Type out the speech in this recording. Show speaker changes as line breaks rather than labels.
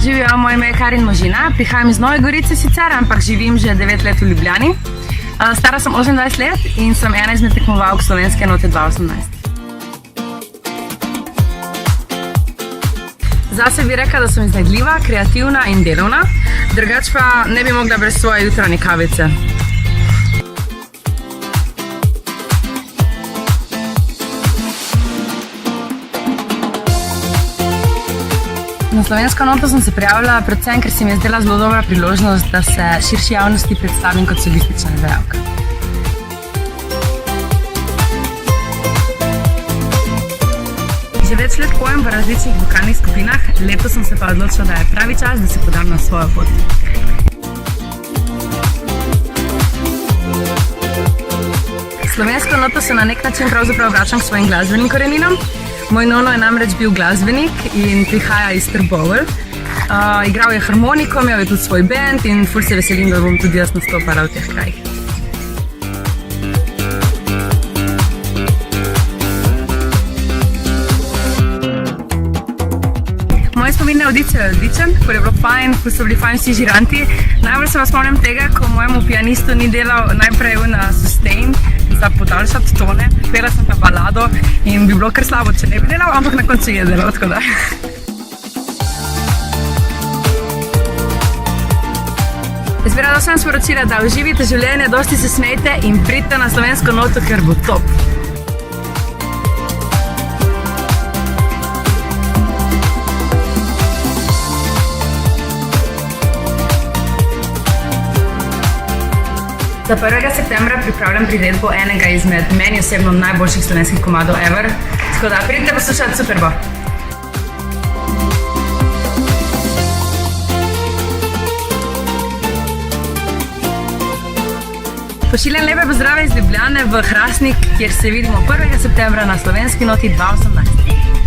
Živijo, moje ime je Karin Možina, prihajam iz Nove Gorice sicer, ampak živim že 9 let v Ljubljani. Stara sem 28 let in sem ena izmed tekmovalk slovenske enote 2018. Zase bi rekla, da sem iznajdljiva, kreativna in delovna, drugače pa ne bi mogla brez svoje jutranje kavice. Na slovensko noto sem se prijavila predvsem, ker se mi je zdela zelo dobra priložnost, da se širši javnosti predstavim kot solistična izvajalka. Že več let pojem v različnih vokalnih skupinah, letos sem se pa odločila, da je pravi čas, da se podam na svojo pot. Slovensko noto se na nek način pravzaprav vračam k svojim glasbenim koreninam. Moj nono je namreč bil glasbenik in prihaja iz Trbovelj. Igral je harmoniko, imel je tudi svoj band in ful se veselim, da bom tudi jaz nastopala v teh krajih. Moje spomin na avdicijo je odličen, ful je bilo fajn, ful so bili fajn vsi žiranti. Najbolj se pa spomnim tega, ko mojemu pianistu ni delal najprej na sustain, za podaljšati tone. Pela sem pa balado in bi bilo kar slabo, če ne bi delal, ampak na koncu je delal, tako da. Jaz bi rada vsem sporočila, da uživite življenje, dosti se smejte in pridite na slovensko noto, ker bo top. Za 1. septembra pripravljam priredbo enega izmed meni osebno najboljših slovenskih komadov ever. Tako da pridite poslušati, super bo! Pošiljam lepe pozdrave iz Ljubljane v Hrastnik, kjer se vidimo 1. septembra na slovenski noti 2018.